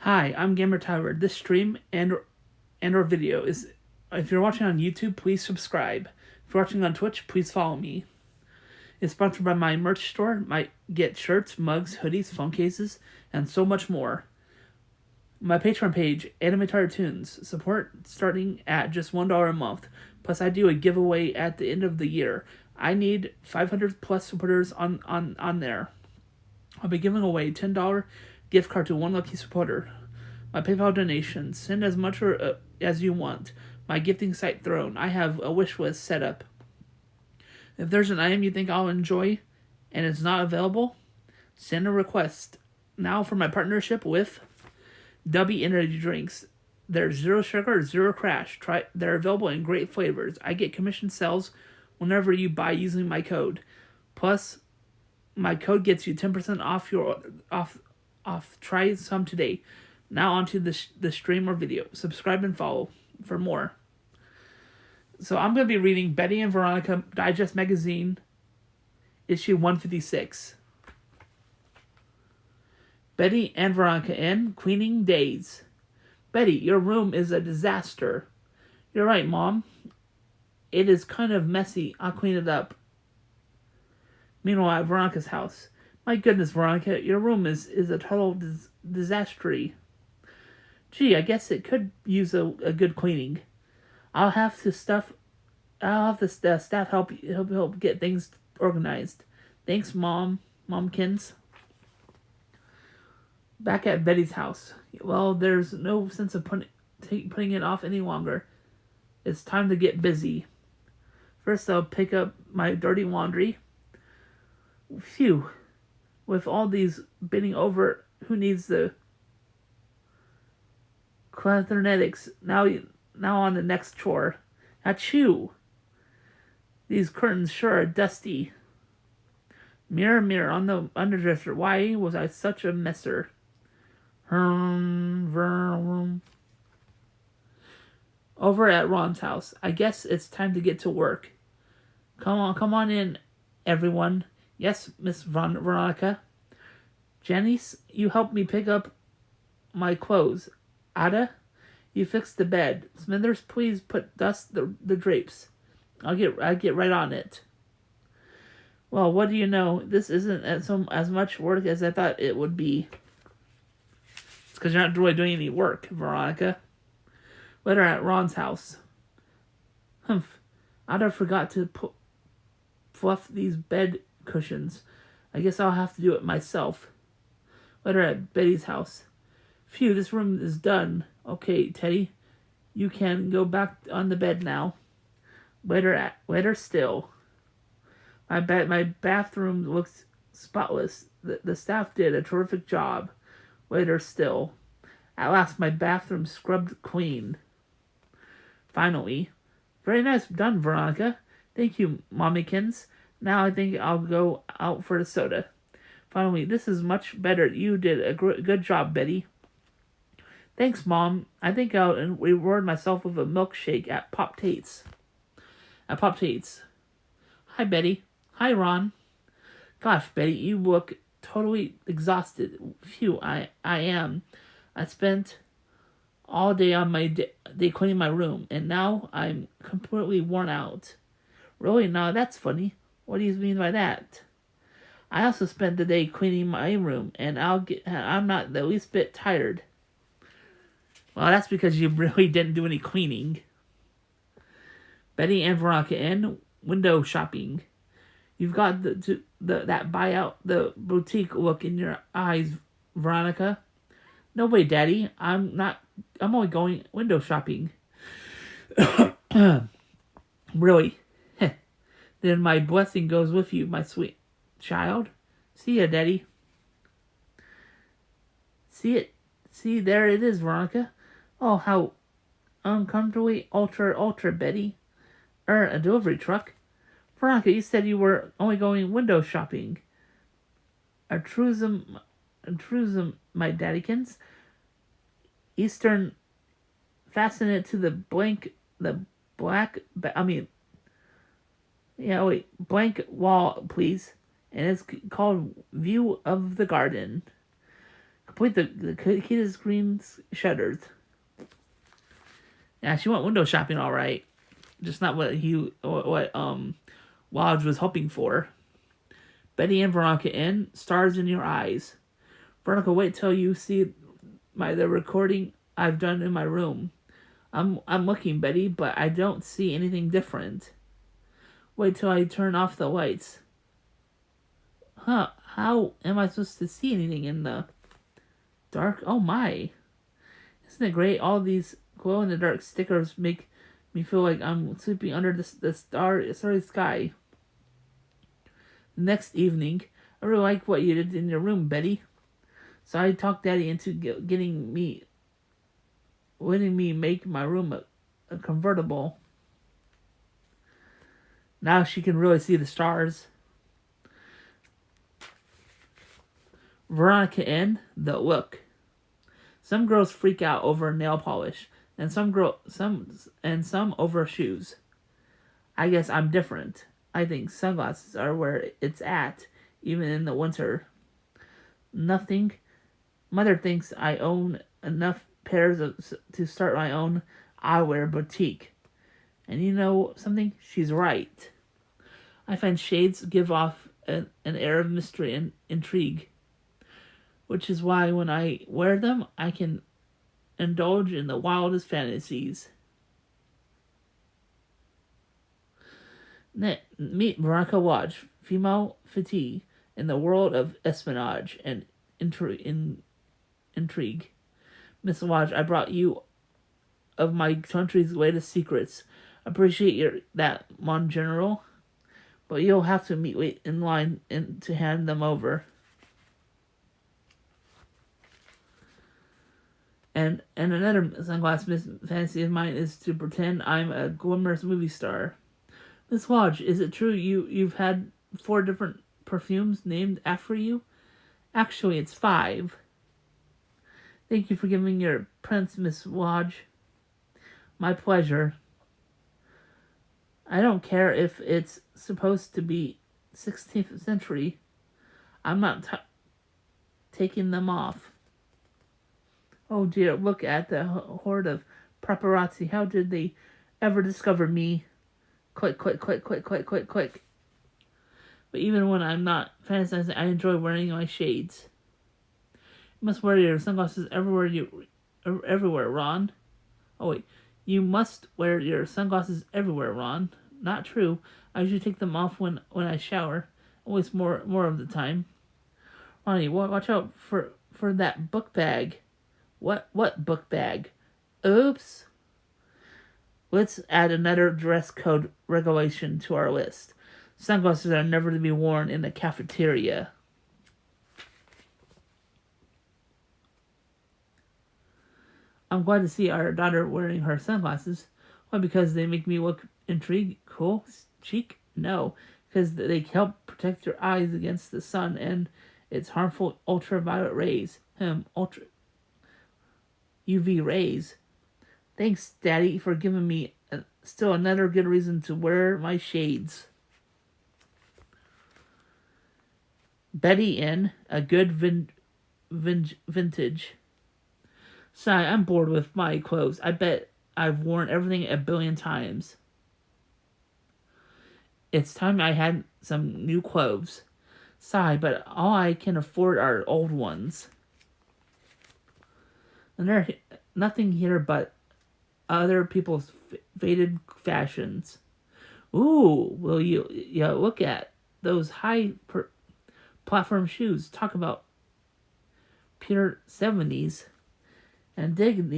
Hi, I'm Gamer Tower. This stream and or video is if you're watching on YouTube, please subscribe. If you're watching on Twitch, please follow me. It's sponsored by my merch store. Might get shirts, mugs, hoodies, phone cases, and so much more. My Patreon page, Anime Tower Tunes, support starting at just $1 a month. Plus, I do a giveaway at the end of the year. I need 500 plus supporters on there. I'll be giving away a $10 gift card to one lucky supporter. My PayPal donations. Send as much as you want. My gifting site Throne. I have a wish list set up. If there's an item you think I'll enjoy and it's not available, send a request. Now for my partnership with W Energy Drinks. They're zero sugar, zero crash. They're available in great flavors. I get commission sales whenever you buy using my code. Plus, my code gets you 10% off your off. Try some today. Now onto the stream or video. Subscribe and follow for more. So I'm going to be reading Betty and Veronica Digest Magazine, issue 156. Betty and Veronica in Cleaning Days. Betty, your room is a disaster. You're right, Mom. It is kind of messy. I'll clean it up. Meanwhile, at Veronica's house. My goodness, Veronica, your room is a total disaster. Gee, I guess it could use a good cleaning. I'll have the staff help get things organized. Thanks, Momkins. Back at Betty's house. Well, there's no sense of putting it off any longer. It's time to get busy. First, I'll pick up my dirty laundry. Phew. With all these bending over, who needs the cybernetics? Now on the next chore. Achoo! These curtains sure are dusty. Mirror, mirror on the underdresser, why was I such a messer? Over at Ron's house. I guess it's time to get to work. Come on in, everyone. Yes, Miss Veronica. Janice, you helped me pick up my clothes. Ada, you fixed the bed. Smithers, please dust the drapes. I'll get right on it. Well, what do you know? This isn't as much work as I thought it would be. It's because you're not really doing any work, Veronica. Later at Ron's house. Humph. Ada forgot to fluff these bed cushions. I guess I'll have to do it myself. Later at Betty's house. Phew, this room is done. Okay, Teddy, you can go back on the bed now. Later still. My bathroom looks spotless. The staff did a terrific job. Later still. At last, my bathroom scrubbed clean. Finally. Very nice done, Veronica. Thank you, Mommykins. Now I think I'll go out for a soda. Finally, this is much better. You did a good job, Betty. Thanks, Mom. I think I'll reward myself with a milkshake at Pop Tate's. Hi, Betty. Hi, Ron. Gosh, Betty, you look totally exhausted. Phew, I am. I spent all day on my day cleaning my room, and now I'm completely worn out. Really? Now that's funny. What do you mean by that? I also spent the day cleaning my room, and I'm not the least bit tired. Well, that's because you really didn't do any cleaning. Betty and Veronica in window shopping. You've got that buyout the boutique look in your eyes, Veronica. No way, Daddy. I'm only going window shopping. Really? Then my blessing goes with you, my sweet child. See ya, Daddy. See, there it is, Veronica. Oh, how uncomfortably ultra, Betty. A delivery truck? Veronica, you said you were only going window shopping. A truism, my daddykins. Eastern, fasten it to the blank wall, please. And it's called View of the Garden. Point the key to the screen's shutters. Yeah, she went window shopping, all right. Just not what Lodge was hoping for. Betty and Veronica in, stars in your eyes. Veronica, wait till you see the recording I've done in my room. I'm looking, Betty, but I don't see anything different. Wait till I turn off the lights. Huh, how am I supposed to see anything in the dark? Oh my. Isn't it great? All these glow-in-the-dark stickers make me feel like I'm sleeping under the starry sky. The next evening, I really like what you did in your room, Betty. So I talked Daddy into letting me make my room a convertible. Now she can really see the stars. Veronica in, the look. Some girls freak out over nail polish, and some over shoes. I guess I'm different. I think sunglasses are where it's at, even in the winter. Mother thinks I own enough pairs to start my own eyewear boutique. And you know something? She's right. I find shades give off an air of mystery and intrigue, which is why when I wear them, I can indulge in the wildest fantasies. Meet Veronica Lodge, female fatigué in the world of espionage and intrigue. Miss Lodge, I brought you of my country's latest secrets. Appreciate that, Mon General, but you'll have to wait in line to hand them over. And another sunglass fantasy of mine is to pretend I'm a glamorous movie star. Miss Lodge, is it true you've had 4 different perfumes named after you? Actually, it's 5. Thank you for giving your prince, Miss Lodge. My pleasure. I don't care if it's supposed to be 16th century. I'm not taking them off. Oh dear, look at the horde of paparazzi. How did they ever discover me? Click, click, click, click, click, click, click. But even when I'm not fantasizing, I enjoy wearing my shades. You must wear your sunglasses everywhere, Ron. Oh wait, you must wear your sunglasses everywhere, Ron. Not true. I usually take them off when I shower. Always more of the time. Ronnie, watch out for that book bag. What book bag? Oops. Let's add another dress code regulation to our list. Sunglasses are never to be worn in the cafeteria. I'm glad to see our daughter wearing her sunglasses. Why? Because they make me look intrigued, cool, chic? No, because they help protect your eyes against the sun and its harmful ultraviolet rays. UV rays. Thanks, Daddy, for giving me still another good reason to wear my shades. Betty in, a good vintage. Sorry, I'm bored with my clothes. I bet I've worn everything 1 billion times. It's time I had some new clothes. Sigh, but all I can afford are old ones. And there's nothing here but other people's faded fashions. Ooh, will you look at those high platform shoes. Talk about pure 70s. And dig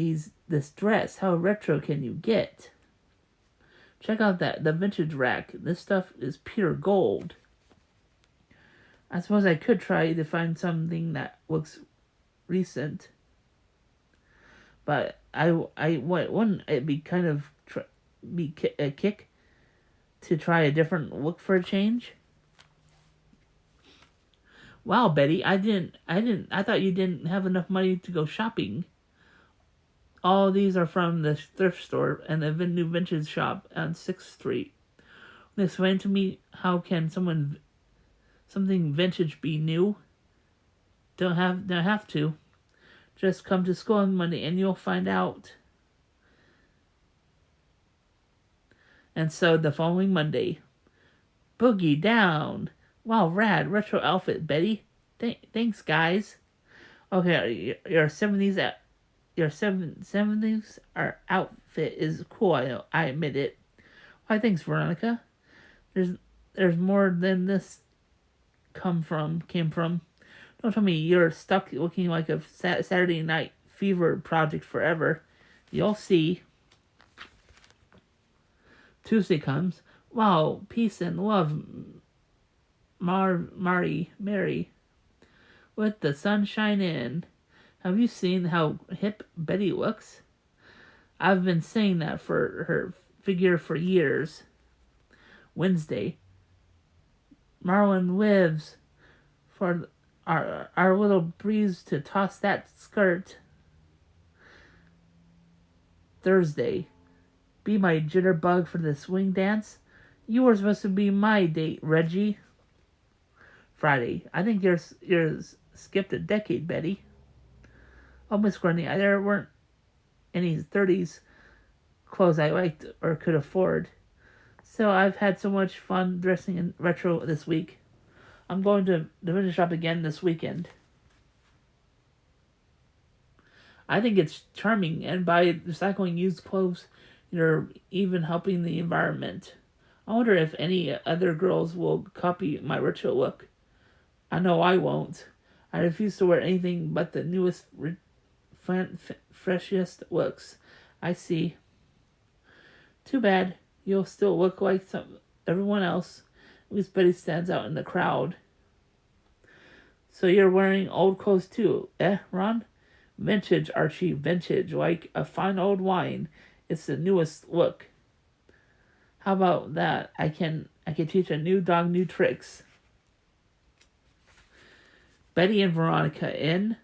this dress. How retro can you get? Check out the vintage rack. This stuff is pure gold. I suppose I could try to find something that looks recent. But wouldn't it be kind of a kick to try a different look for a change? Wow, Betty, I thought you didn't have enough money to go shopping. All these are from the thrift store and the new vintage shop on 6th Street. Explain to me, how can something vintage be new? Don't have to. Just come to school on Monday and you'll find out. And so the following Monday, boogie down. Wow, rad retro outfit, Betty. Thanks, guys. Okay, your 70s your 70s outfit is cool. I admit it. Why, thanks, Veronica. There's more than this came from. Don't tell me you're stuck looking like a Saturday Night Fever project forever. You'll see. Tuesday comes. Wow, peace and love, Mary, with the sunshine in. Have you seen how hip Betty looks? I've been saying that for her figure for years. Wednesday, Marlin lives for our little breeze to toss that skirt. Thursday, be my jitterbug for the swing dance. You were supposed to be my date, Reggie. Friday, I think you're skipped a decade, Betty. Oh, Miss Grundy, there weren't any 30s clothes I liked or could afford. So I've had so much fun dressing in retro this week. I'm going to the vintage shop again this weekend. I think it's charming, and by recycling used clothes, you're even helping the environment. I wonder if any other girls will copy my retro look. I know I won't. I refuse to wear anything but the newest, freshest looks. I see. Too bad. You'll still look like everyone else. At least Betty stands out in the crowd. So you're wearing old clothes too, Ron? Vintage, Archie, vintage, like a fine old wine. It's the newest look. How about that? I can teach a new dog new tricks. Betty and Veronica in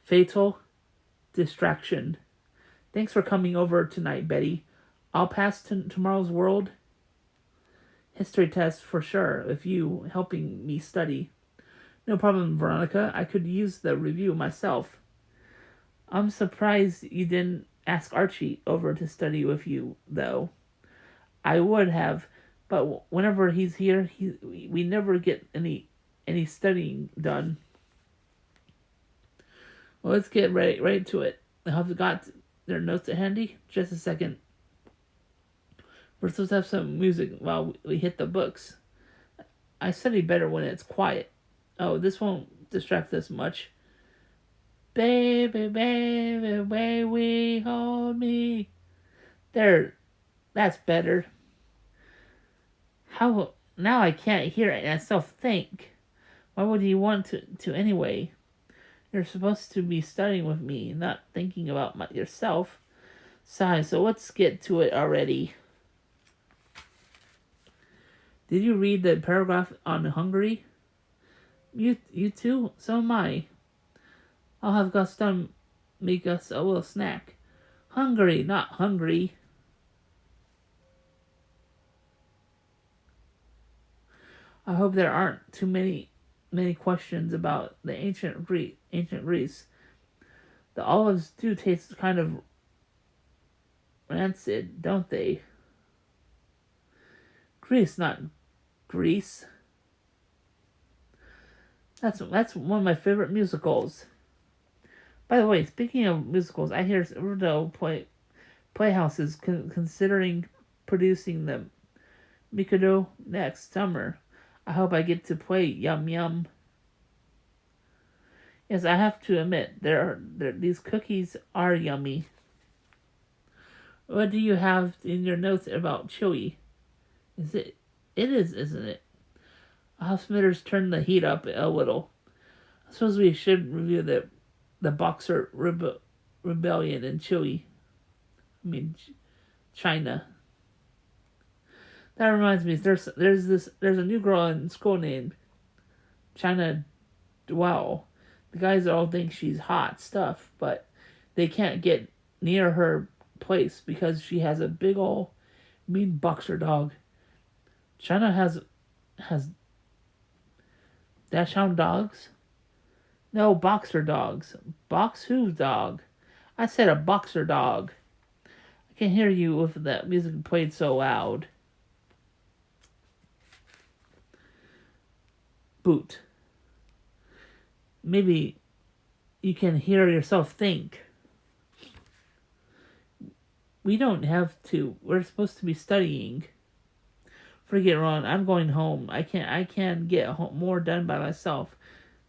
Fatal Distraction. Thanks for coming over tonight, Betty. I'll pass tomorrow's world history test for sure if you helping me study. No problem, Veronica. I could use the review myself. I'm surprised you didn't ask Archie over to study with you, though. I would have, but whenever he's here, we never get any studying done. Well, let's get right to it. Have you got their notes handy? Just a second. We're supposed to have some music while we hit the books. I study better when it's quiet. Oh, this won't distract us much. Baby, baby, way we hold me. There, that's better. How now I can't hear it and I still think. Why would you want to anyway? You're supposed to be studying with me, not thinking about yourself. Sigh, so let's get to it already. Did you read the paragraph on Hungary? You too? So am I. I'll have Gaston make us a little snack. Hungary, not hungry. I hope there aren't too many questions about the ancient Greece. The olives do taste kind of rancid, don't they? Greece, not Greece. That's one of my favorite musicals. By the way, speaking of musicals, I hear Riverdale Playhouse is considering producing the Mikado next summer. I hope I get to play Yum Yum. Yes, I have to admit, these cookies are yummy. What do you have in your notes about Chewy? It is, isn't it? I'll have Smithers turn the heat up a little. I suppose we should review the Boxer Rebellion in China. That reminds me, there's a new girl in school named China Dwell. The guys all think she's hot stuff, but they can't get near her place because she has a big old mean boxer dog. China has dachshund dogs? No, boxer dogs. Box whose dog? I said a boxer dog. I can hear you with that music played so loud. Boot. Maybe you can hear yourself think. We don't have to. We're supposed to be studying. Forget Ron. I'm going home. I can't get more done by myself.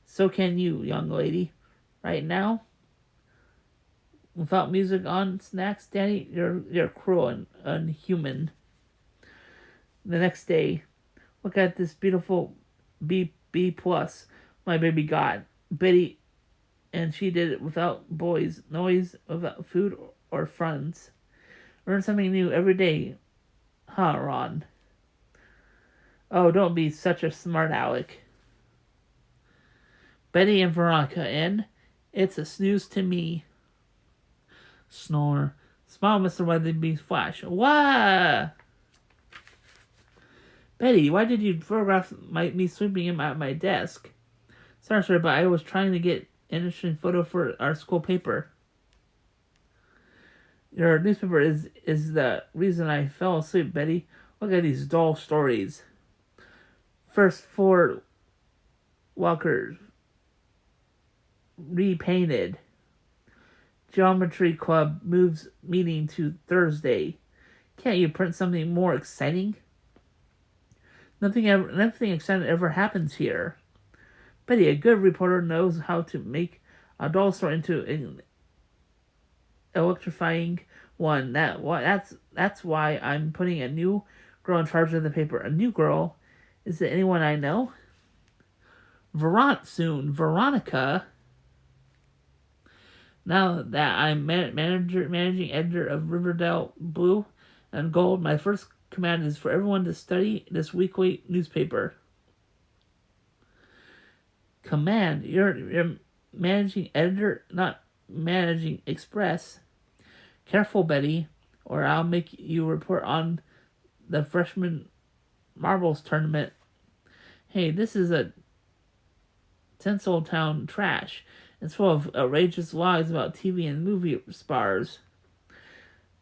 So can you, young lady. Right now, without music on snacks, Danny, you're cruel and unhuman. The next day, look at this beautiful B plus my baby got. Betty, and she did it without boys, noise, without food or friends. Learn something new every day, huh, Ron? Oh, don't be such a smart aleck. Betty and Veronica in. It's a snooze to me. Snore. Smile, Mr. Weatherby's flash. Wah! Betty, why did you photograph me sweeping at my desk? Sorry, sir, but I was trying to get an interesting photo for our school paper. Your newspaper is the reason I fell asleep, Betty. Look at these dull stories. First 4 walkers repainted. Geometry Club moves meeting to Thursday. Can't you print something more exciting? Nothing exciting ever happens here. Betty, a good reporter knows how to make a dull story into an electrifying one. That's why I'm putting a new girl in charge of the paper. A new girl? Is it anyone I know? Veronica. Now that I'm managing editor of Riverdale Blue and Gold, my first command is for everyone to study this weekly newspaper. Command? You're managing editor, not managing express. Careful, Betty, or I'll make you report on the freshman marbles tournament. Hey, this is a Tinseltown trash. It's full of outrageous lies about TV and movie stars.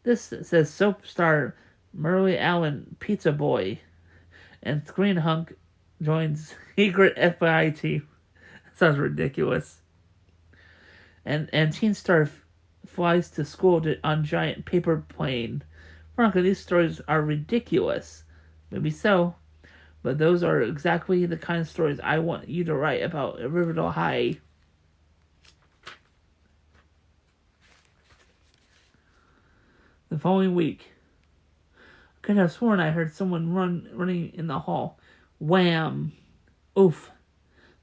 This says soap star Murray Allen Pizza Boy, and Screen Hunk joins secret FBI team. That sounds ridiculous. And Teen Star flies to school on giant paper plane. Veronica, these stories are ridiculous. Maybe so, but those are exactly the kind of stories I want you to write about at Riverdale High. The following week, I could have sworn I heard someone running in the hall. Wham! Oof!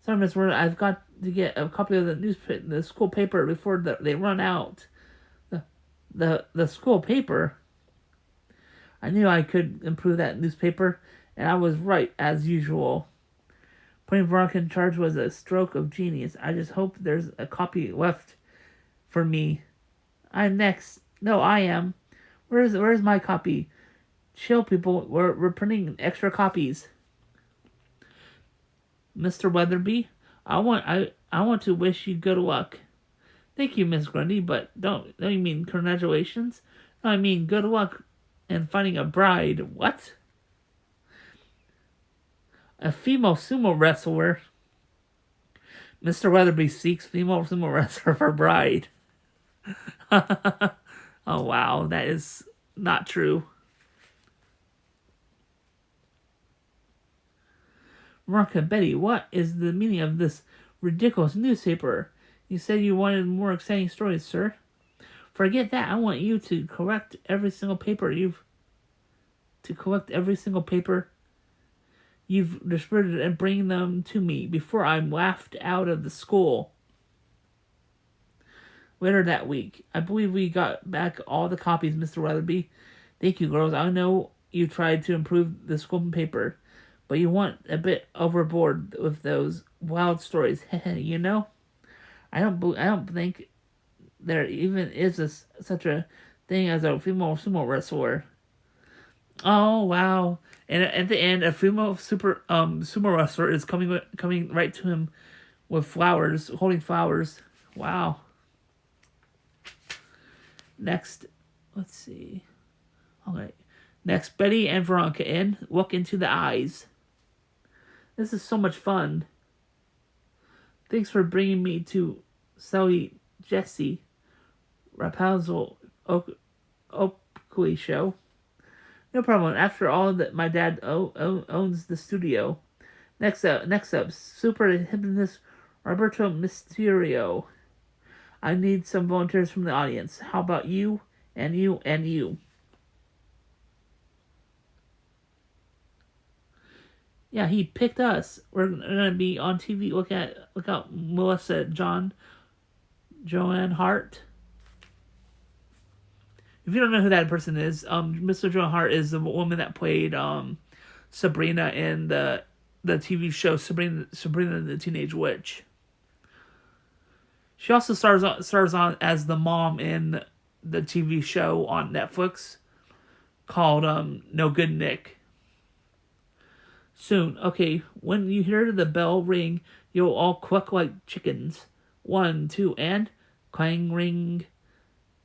Sorry, Miss Word, I've got to get a copy of the school paper before they run out. The school paper? I knew I could improve that newspaper, and I was right, as usual. Putting Veronica in charge was a stroke of genius. I just hope there's a copy left for me. I'm next. No, I am. Where's my copy? Chill, people. We're printing extra copies. Mr. Weatherby, I want to wish you good luck. Thank you, Miss Grundy, but don't you mean congratulations? No, I mean good luck in finding a bride. What? A female sumo wrestler. Mr. Weatherby seeks female sumo wrestler for bride. Oh, wow. That is not true. Veronica, Betty, what is the meaning of this ridiculous newspaper? You said you wanted more exciting stories, sir. Forget that. I want you to collect every single paper you've distributed and bring them to me before I'm laughed out of the school. Later that week, I believe we got back all the copies, Mr. Weatherby. Thank you, girls. I know you tried to improve the school paper, but you went a bit overboard with those wild stories. You know, I don't think there even is such a thing as a female sumo wrestler. Oh wow! And at the end, a female sumo wrestler is coming right to him with flowers, holding flowers. Wow. Next, let's see. Okay. Next, Betty and Veronica in. Look into the eyes. This is so much fun. Thanks for bringing me to Sally Jesse Rapunzel Oakley show. No problem. After all, that my dad owns the studio. Next up, super hypnotist Roberto Mysterio. I need some volunteers from the audience. How about you and you and you? Yeah, he picked us. We're gonna be on TV. Look out, Melissa Joanne Hart. If you don't know who that person is, Mr. Joan Hart is the woman that played Sabrina in the TV show Sabrina the Teenage Witch. She also stars on as the mom in the TV show on Netflix called No Good Nick. Soon, okay, when you hear the bell ring, you'll all cluck like chickens. 1, 2, and clang ring.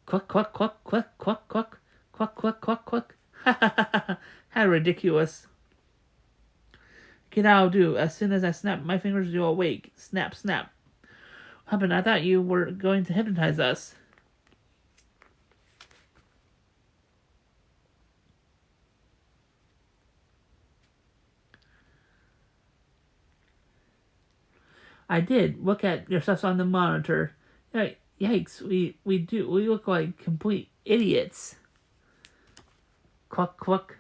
Cluck, cluck, cluck, cluck, cluck, cluck, cluck, cluck, cluck, cluck. Ha ha ha ha. How ridiculous. Okay, now I'll do. As soon as I snap my fingers, you'll awake. Snap, snap. What happened? I thought you were going to hypnotize us. I did. Look at yourselves on the monitor. Yikes, we look like complete idiots. Cluck, cluck.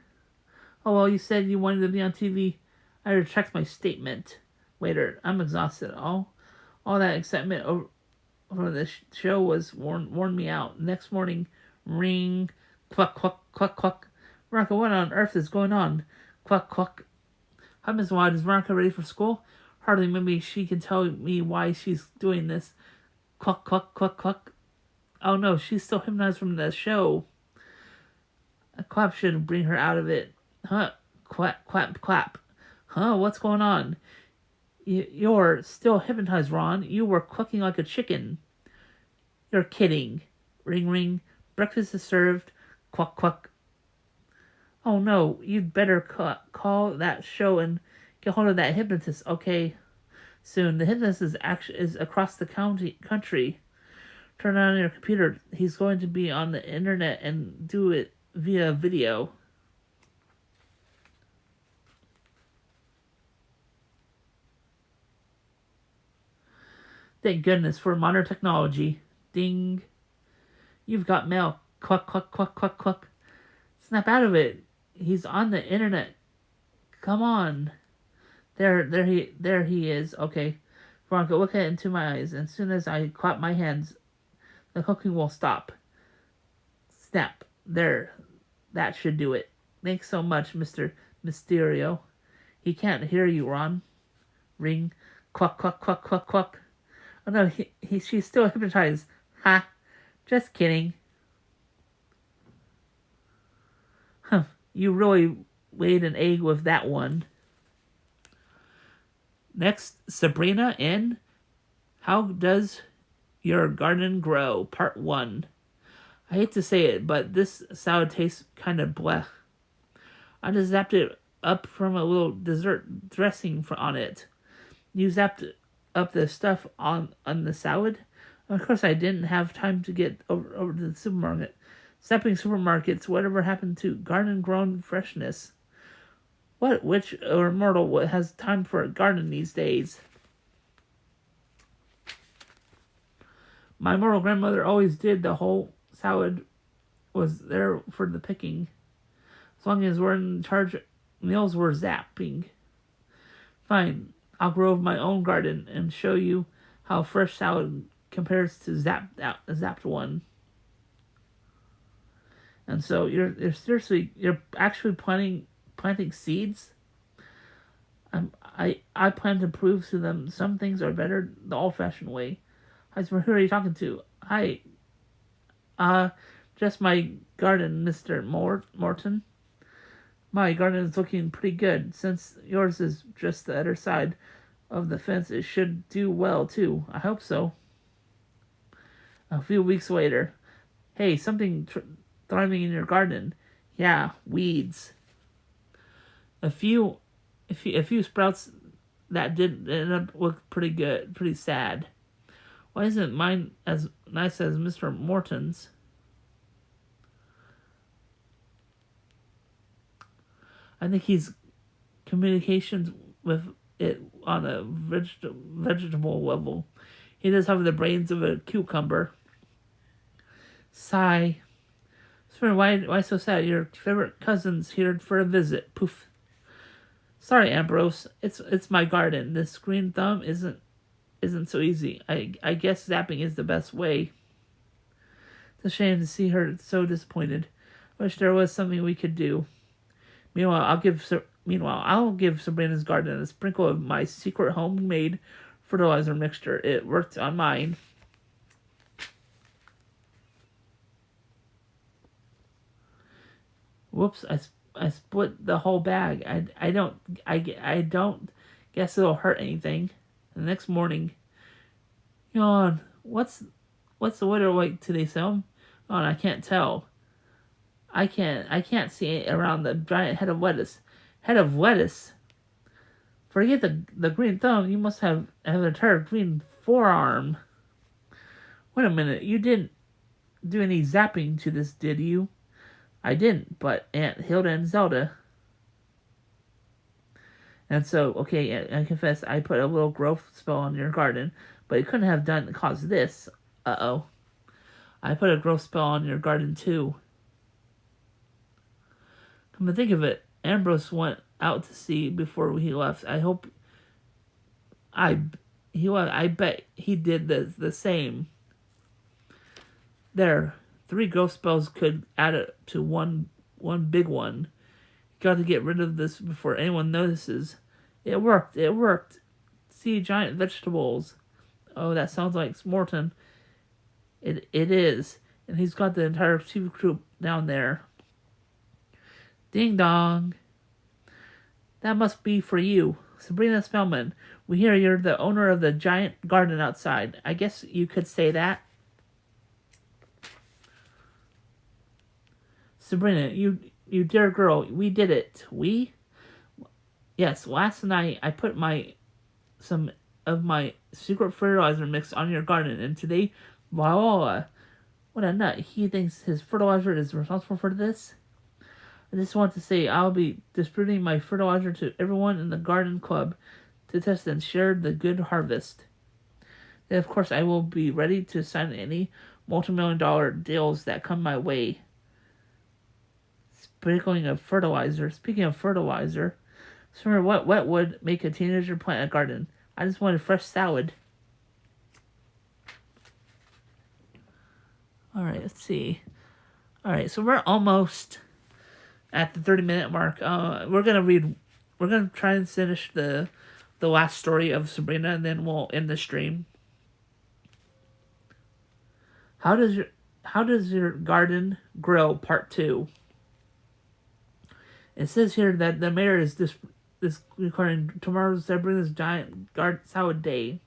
Oh, well, you said you wanted to be on TV. I retract my statement. Waiter, I'm exhausted. All that excitement over the show was worn me out. Next morning, ring, cluck, cluck, cluck, cluck. Veronica, what on earth is going on? Cluck, cluck. Hi, Miss Watt, is Veronica ready for school? Hardly. Maybe she can tell me why she's doing this. Cluck, cluck, cluck, cluck. Oh no, she's still hypnotized from the show. A clap should bring her out of it. Huh? Clap, clap, clap. Huh? What's going on? You're still hypnotized, Ron. You were clucking like a chicken. You're kidding. Ring, ring. Breakfast is served. Cluck, cluck. Oh no, you'd better call that show and get hold of that hypnotist, okay? Soon. The hypnotist is across the country. Turn on your computer. He's going to be on the internet and do it via video. Thank goodness for modern technology. Ding. You've got mail. Cluck, cluck, cluck, cluck, cluck. Snap out of it. He's on the internet. Come on. There he is. Okay. Veronica, look into my eyes. And as soon as I clap my hands, the cooking will stop. Snap. There. That should do it. Thanks so much, Mr. Mysterio. He can't hear you, Ron. Ring. Cluck, cluck, cluck, cluck, cluck. Oh no, she's still hypnotized. Ha. Just kidding. Huh. You really laid an egg with that one. Next, Sabrina in How Does Your Garden Grow? Part 1. I hate to say it, but this salad tastes kind of bleh. I just zapped it up from a little dessert dressing on it. You zapped up the stuff on the salad? Of course, I didn't have time to get over to the supermarket. Zapping supermarkets, whatever happened to garden-grown freshness? What witch or mortal has time for a garden these days? My mortal grandmother always did. The whole salad was there for the picking. As long as we're in charge, meals were zapping. Fine, I'll grow my own garden and show you how fresh salad compares to zapped one. And so you're actually planting seeds. I plan to prove to them some things are better the old-fashioned way. Hi, who are you talking to? Hi. Just my garden, Mr. Morton. My garden is looking pretty good. Since yours is just the other side of the fence, it should do well too. I hope so. A few weeks later. Hey, something thriving in your garden. Yeah, weeds. A few sprouts that did end up look pretty good, pretty sad. Why isn't mine as nice as Mr. Morton's? I think he's communications with it on a vegetable level. He does have the brains of a cucumber. Sigh. Swear, why so sad? Your favorite cousin's here for a visit. Poof. Sorry, Ambrose. It's my garden. This green thumb isn't so easy. I guess zapping is the best way. It's a shame to see her so disappointed. Wish there was something we could do. Meanwhile, I'll give Sabrina's garden a sprinkle of my secret homemade fertilizer mixture. It worked on mine. Whoops! I split the whole bag. I don't guess it'll hurt anything. The next morning, yawn. What's the weather like today, Sam? Yawn. I can't tell. I can't see it around the giant head of lettuce. Head of lettuce. Forget the green thumb. You must have an entire green forearm. Wait a minute. You didn't do any zapping to this, did you? I didn't, but Aunt Hilda and Zelda. And so, okay, I confess I put a little growth spell on your garden, but it couldn't have caused this. Uh-oh. I put a growth spell on your garden too. Come to think of it, Ambrose went out to sea before he left. I bet he did the same. There. 3 growth spells could add it to one big one. Got to get rid of this before anyone notices. It worked. See giant vegetables. Oh, that sounds like Morton. It is. And he's got the entire TV crew down there. Ding dong. That must be for you. Sabrina Spellman. We hear you're the owner of the giant garden outside. I guess you could say that. Sabrina, you dear girl, we did it. We? Yes, last night I put some of my secret fertilizer mix on your garden, and today, voila, what a nut. He thinks his fertilizer is responsible for this? I just want to say I'll be distributing my fertilizer to everyone in the garden club to test and share the good harvest. Then, of course, I will be ready to sign any multi-million-dollar deals that come my way. Speaking of fertilizer, summer, what would make a teenager plant a garden? I just wanted fresh salad. Alright, let's see. Alright, so we're almost at the 30-minute mark. We're gonna try and finish the last story of Sabrina, and then we'll end the stream. How does your garden grow? Part 2. It says here that the mayor is this recording tomorrow's Sabrina's giant salad day.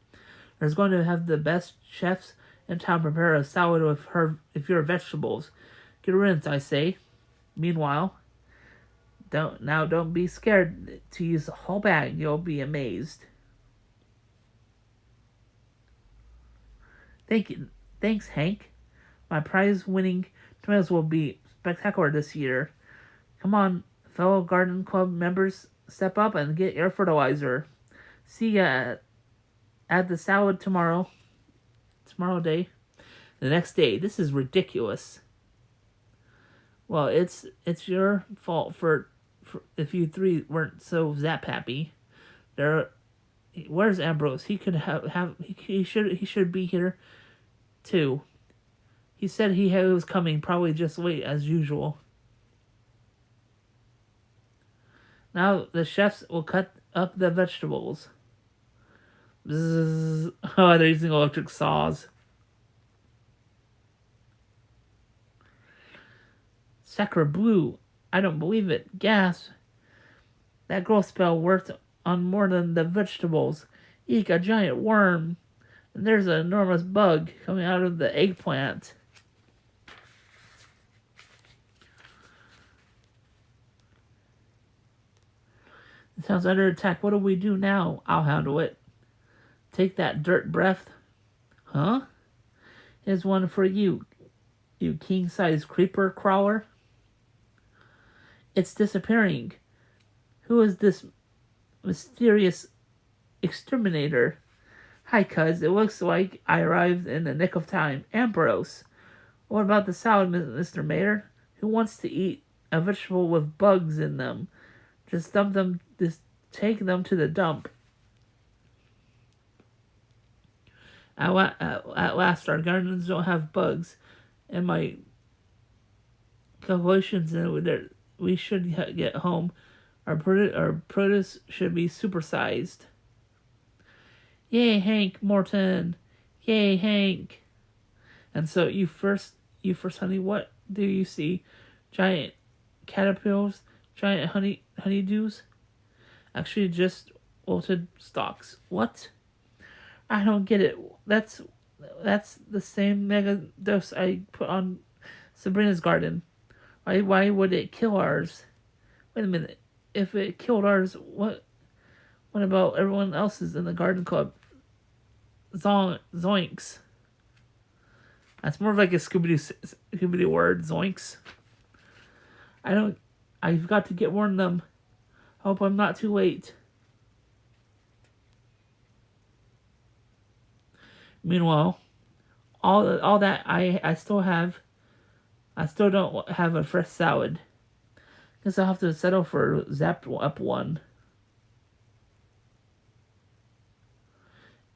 There's going to have the best chefs in town prepare a salad with your vegetables. Get a rinse, I say. Meanwhile, don't be scared to use the whole bag. You'll be amazed. Thanks, Hank. My prize-winning tomatoes will be spectacular this year. Come on, fellow garden club members, step up and get your fertilizer. See ya at the salad tomorrow day. The next day. This is ridiculous. Well, it's your fault for if you three weren't so zap happy. Where's Ambrose? He could he should be here too. He said he was coming, probably just late as usual. Now the chefs will cut up the vegetables. Bzzz. Oh, they're using electric saws. Sacre bleu. I don't believe it. Gasp. That growth spell worked on more than the vegetables. Eek, a giant worm. And there's an enormous bug coming out of the eggplant. The town's under attack. What do we do now? I'll handle it. Take that dirt breath. Huh? Here's one for you, you king-sized creeper crawler. It's disappearing. Who is this mysterious exterminator? Hi, cuz. It looks like I arrived in the nick of time. Ambrose. What about the salad, Mr. Mayor? Who wants to eat a vegetable with bugs in them? Just take them to the dump. At last, our gardens don't have bugs, and my calculations we should get home. Our produce should be supersized. Yay, Hank Morton! Yay, Hank! And so you first, honey. What do you see? Giant caterpillars, giant honeydews. Actually, just wilted stalks. What? I don't get it. That's the same mega dose I put on Sabrina's garden. Why would it kill ours? Wait a minute. If it killed ours, what about everyone else's in the garden club? Zoinks. That's more of like a Scooby-Doo word, zoinks. I've got to get warn them. Hope I'm not too late. Meanwhile, all that I still don't have a fresh salad. Guess I'll have to settle for zapped up one.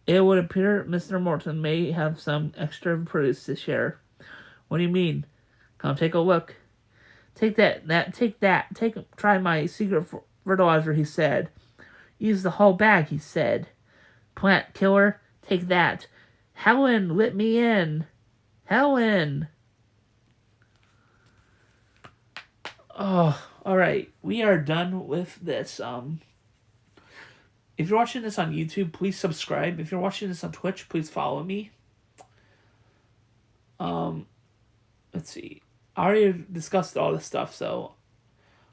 It would appear Mr. Morton may have some extra produce to share. What do you mean? Come take a look. Take that. Try my secret fertilizer, he said. Use the whole bag, he said. Plant killer, take that. Helen, let me in. Helen. Oh, alright. We are done with this. If you're watching this on YouTube, please subscribe. If you're watching this on Twitch, please follow me. Let's see. I already discussed all this stuff, so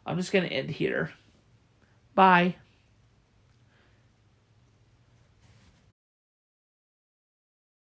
I'm just going to end here. Bye.